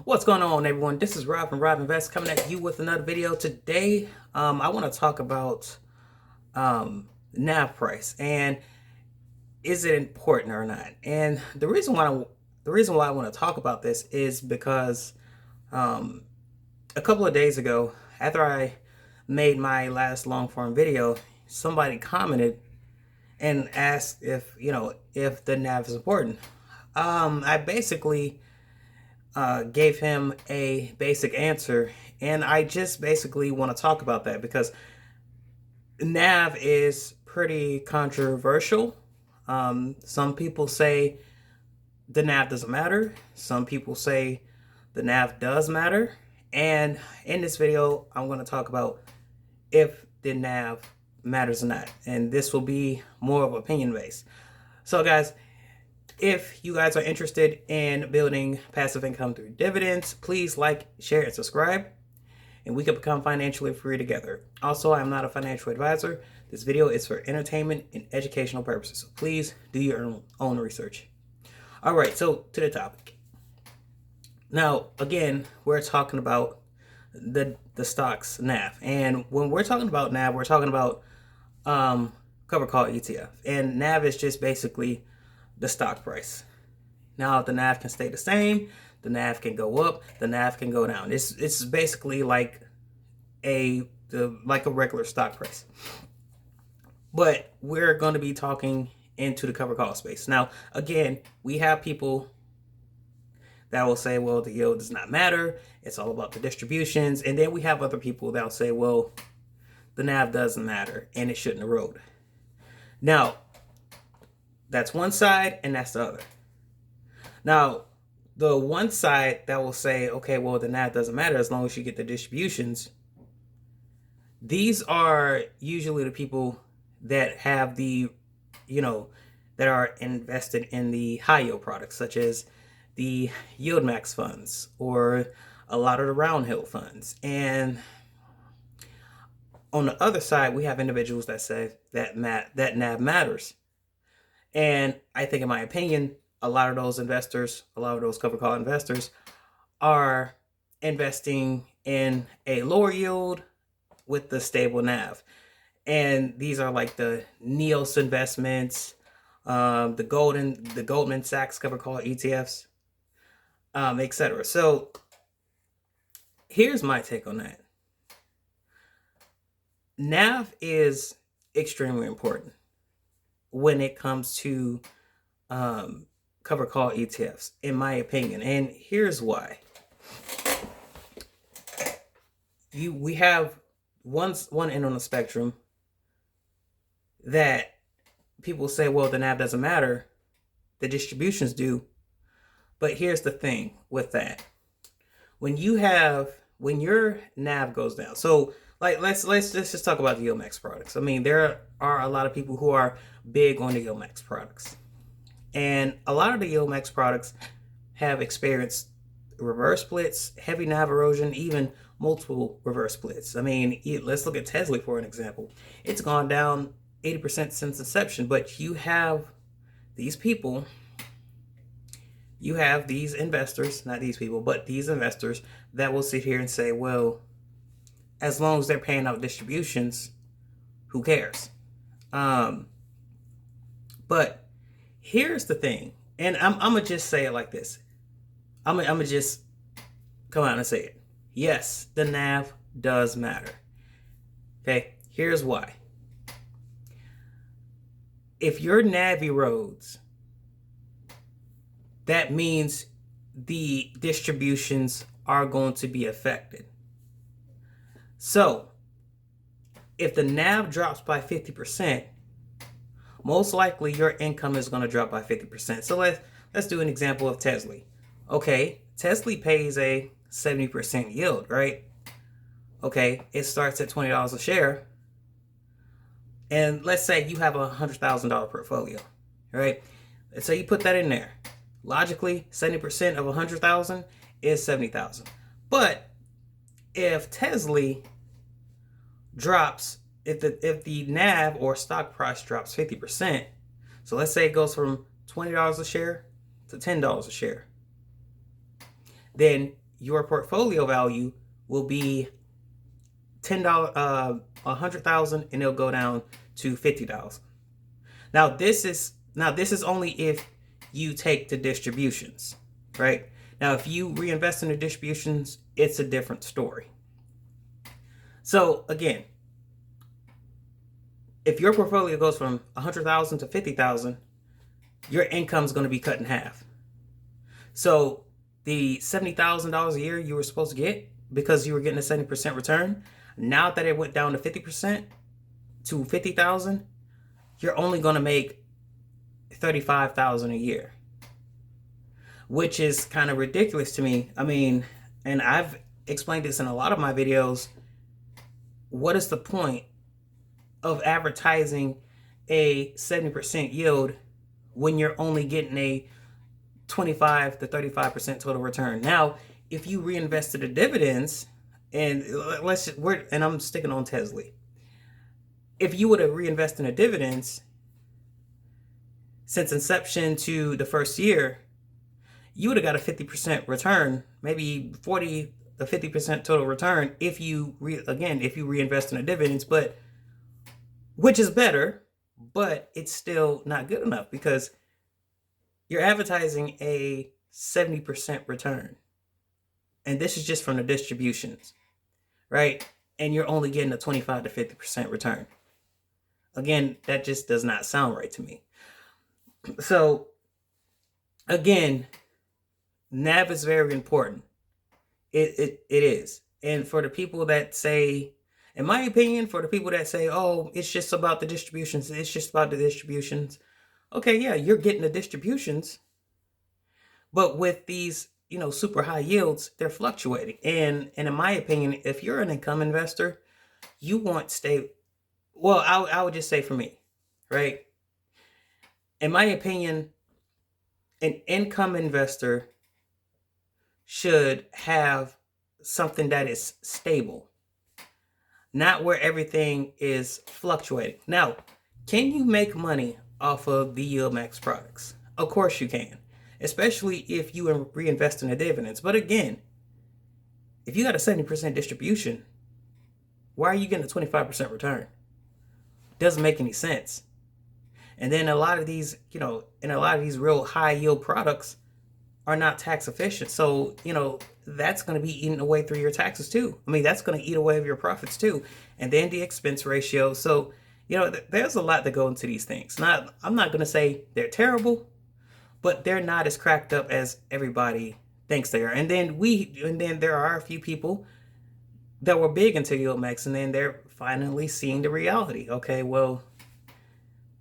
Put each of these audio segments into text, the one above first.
What's going on, everyone? This is Rob from Rob Invest coming at you with another video. Today, I want to talk about NAV price and is it important or not? And the reason why I want to talk about this is because a couple of days ago, after I made my last long form video, somebody commented and asked if the NAV is important. I basically gave him a basic answer, and I just basically want to talk about that because NAV is pretty controversial. Some people say the NAV doesn't matter. Some people say the NAV does matter. And in this video, I'm going to talk about if the NAV matters or not. And this will be more of opinion based. So, guys, if you guys are interested in building passive income through dividends, please like, share, and subscribe, and we can become financially free together. Also, I'm not a financial advisor. This video is for entertainment and educational purposes, so please do your own research. All right, so to the topic. Now, again, we're talking about the stocks NAV, and when we're talking about NAV, we're talking about covered call ETF, and NAV is just basically the stock price. Now, the NAV can stay the same, the NAV can go up, the NAV can go down. It's basically like a regular stock price. But we're going to be talking into the covered call space. Now, again, we have people that will say, well, the yield does not matter. It's all about the distributions. And then we have other people that will say, well, the NAV doesn't matter and it shouldn't erode. Now, that's one side and that's the other. Now, the one side that will say, okay, well, the NAV doesn't matter as long as you get the distributions. These are usually the people that have that are invested in the high yield products, such as the Yield Max funds or a lot of the round hill funds. And on the other side, we have individuals that say that NAV matters. And I think, in my opinion, a lot of those investors, a lot of those covered call investors are investing in a lower yield with the stable NAV. And these are like the NEOS investments, the Goldman Sachs covered call ETFs, etc. So here's my take on that. NAV is extremely important when it comes to covered call ETFs, in my opinion. And here's why. We have one end on the spectrum that people say, well, the NAV doesn't matter, the distributions do. But here's the thing with that. When your NAV goes down, so like let's just talk about the Yield Max products. I mean, there are a lot of people who are big on the Yield Max products. And a lot of the Yield Max products have experienced reverse splits, heavy NAV erosion, even multiple reverse splits. I mean, let's look at Tesla for an example. It's gone down 80% since inception, but you have these people, you have these investors, not these people, but these investors that will sit here and say, well, as long as they're paying out distributions, who cares? But here's the thing, and I'm gonna just say it like this. I'm gonna just come out and say it. Yes, the NAV does matter. Okay, here's why. If your NAV erodes, that means the distributions are going to be affected. So, if the NAV drops by 50%, most likely your income is going to drop by 50%. So let's do an example of Tesla. Okay, Tesla pays a 70% yield, right? Okay, it starts at $20 a share. And let's say you have a $100,000 portfolio, right? So you put that in there. Logically, 70% of 100,000 is 70,000. But if Tesla drops, if the NAV or stock price drops 50%, so let's say it goes from $20 a share to $10 a share, then your portfolio value will be $10, 100,000, and it'll go down to 50,000. Now this is only if you take the distributions, right? Now if you reinvest in the distributions, it's a different story. So again, if your portfolio goes from 100,000 to 50,000, your income is going to be cut in half. So the $70,000 a year you were supposed to get because you were getting a 70% return, now that it went down to 50% to 50,000, you're only going to make 35,000 a year, which is kind of ridiculous to me. I mean, and I've explained this in a lot of my videos. What is the point of advertising a 70% yield when you're only getting a 25 to 35% total return? Now, if you reinvested the dividends, and I'm sticking on Tesla. If you would have reinvested in the dividends since inception to the first year, you would have got a 50% return, maybe 40 to 50% total return if you reinvest in the dividends, but which is better, but it's still not good enough because you're advertising a 70% return. And this is just from the distributions, right? And you're only getting a 25 to 50% return. Again, that just does not sound right to me. So again, NAV is very important. It is. And for the people that say, in my opinion, for the people that say, oh, it's just about the distributions, it's just about the distributions. Okay, yeah, you're getting the distributions. But with these, super high yields, they're fluctuating. And in my opinion, if you're an income investor, you want I would just say for me, right? In my opinion, an income investor should have something that is stable, not where everything is fluctuating. Now, can you make money off of the Yield Max products? Of course you can, especially if you reinvest in the dividends. But again, if you got a 70% distribution, why are you getting a 25% return? Doesn't make any sense. And then a lot of these, real high yield products are not tax efficient. So, that's going to be eating away through your taxes too. I mean, that's going to eat away of your profits too. And then the expense ratio. So, there's a lot that go into these things. I'm not going to say they're terrible, but they're not as cracked up as everybody thinks they are. And then there are a few people that were big into Yield Max, and then they're finally seeing the reality. Okay, well,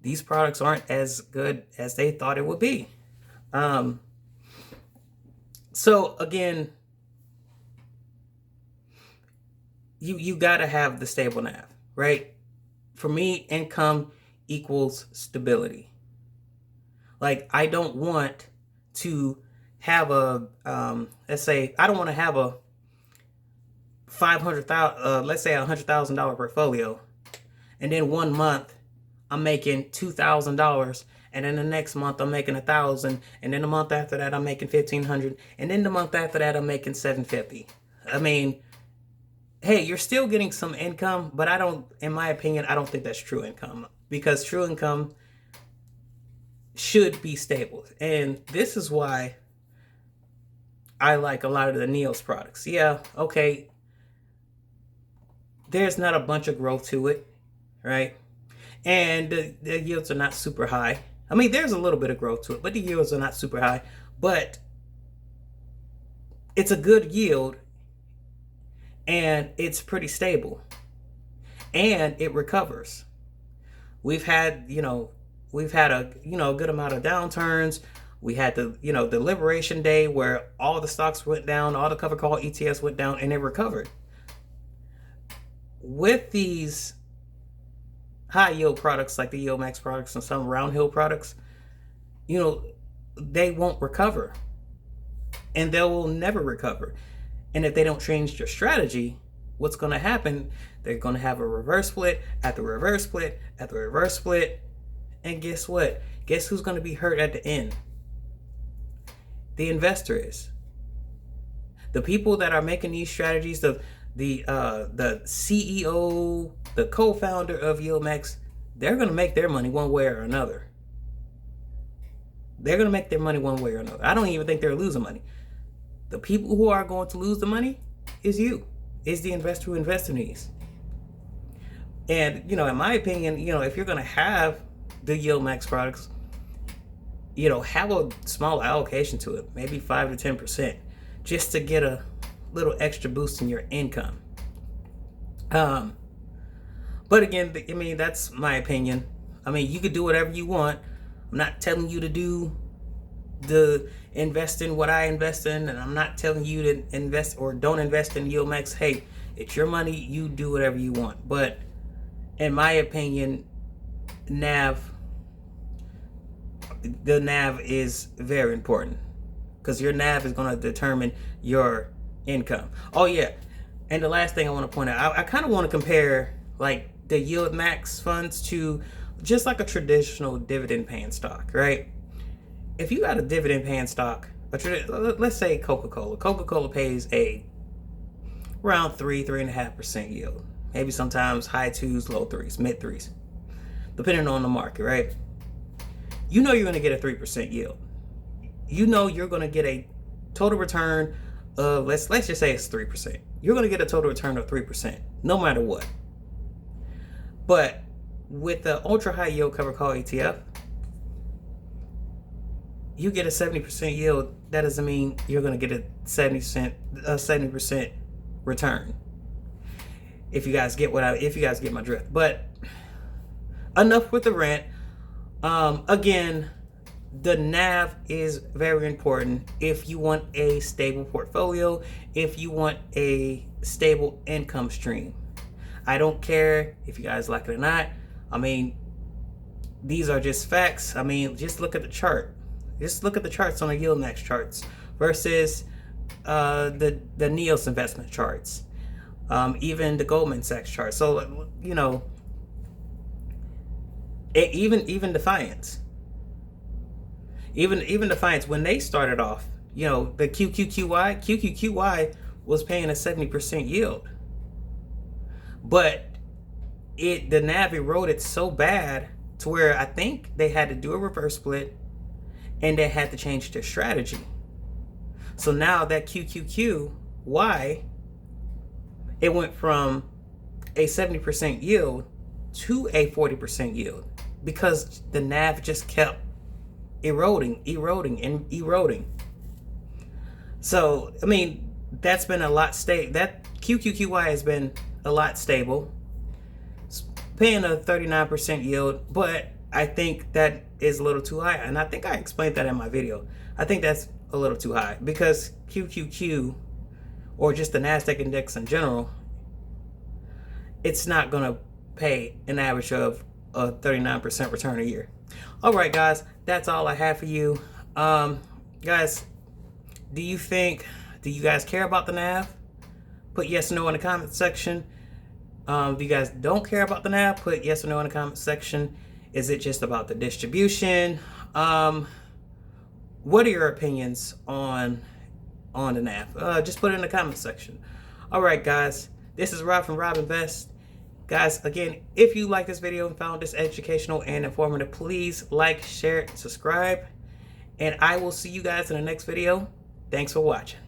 these products aren't as good as they thought it would be. So again, you got to have the stable NAV, right? For me, income equals stability. Like, I don't want to have a, let's say, I don't want to have a let's say $100,000 portfolio, and then 1 month I'm making $2,000, and then the next month I'm making $1,000, and then the month after that I'm making $1,500, and then the month after that I'm making $750. I mean, hey, you're still getting some income, but in my opinion, I don't think that's true income, because true income should be stable. And this is why I like a lot of the NEOS products. Yeah, okay, there's not a bunch of growth to it, right? And the yields are not super high. I mean, there's a little bit of growth to it, but the yields are not super high. But it's a good yield, and it's pretty stable, and it recovers. We've had a good amount of downturns. We had the Liberation Day where all the stocks went down, all the cover call ETFs went down, and it recovered. With these high yield products like the Yield Max products and some round hill products, they won't recover, and they will never recover. And if they don't change their strategy, what's going to happen? They're going to have a reverse split after reverse split after reverse split. And guess what? Guess who's going to be hurt at the end? The investor is. The people that are making these strategies, the CEO, the co-founder of YieldMax, they're going to make their money one way or another. They're going to make their money one way or another. I don't even think they're losing money. The people who are going to lose the money is you, is the investor who invests in these. And, in my opinion, if you're going to have the YieldMax products, have a small allocation to it, maybe 5 to 10%, just to get a little extra boost in your income. But again, that's my opinion. You could do whatever you want. I'm not telling you to invest in what I invest in, and I'm not telling you to invest or don't invest in YieldMax. Hey, it's your money. You do whatever you want. But in my opinion, the NAV is very important, because your NAV is going to determine your income. Oh yeah, and the last thing I want to point out, I kind of want to compare like the YieldMax funds to just like a traditional dividend paying stock, right? If you got a dividend paying stock, let's say Coca-Cola pays around 3.5% yield, maybe sometimes high 2s, low 3s, mid 3s, depending on the market, right? You're going to get a 3% yield. You're going to get a total return of, let's just say it's 3%. You're going to get a total return of 3%, no matter what. But with the ultra high yield covered call ETF, you get a 70% yield. That doesn't mean you're going to get a 70% return. If you guys get my drift. But enough with the rant. Again, the NAV is very important if you want a stable portfolio, if you want a stable income stream. I don't care if you guys like it or not. These are just facts. Just look at the chart. Just look at the charts on the YieldMax charts versus the NEOS investment charts, even the Goldman Sachs chart. So, even Defiance. Even Defiance, when they started off, the QQQY was paying a 70% yield. But the NAV eroded so bad to where I think they had to do a reverse split and they had to change their strategy. So now that QQQY, it went from a 70% yield to a 40% yield because the NAV just kept eroding. So, that's been a lot stable. That QQQY has been a lot stable, paying a 39% yield, but I think that is a little too high. And I think I explained that in my video. I think that's a little too high because QQQ, or just the NASDAQ index in general, it's not going to pay an average of a 39% return a year. All right, guys, that's all I have for you. Guys, do you guys care about the NAV? Put yes or no in the comment section. If you guys don't care about the NAV, put yes or no in the comment section. Is it just about the distribution? What are your opinions on the NAV? Just put it in the comment section. All right, guys, this is Rob from Rob Invest. Guys, again, if you like this video and found this educational and informative, please like, share, and subscribe. And I will see you guys in the next video. Thanks for watching.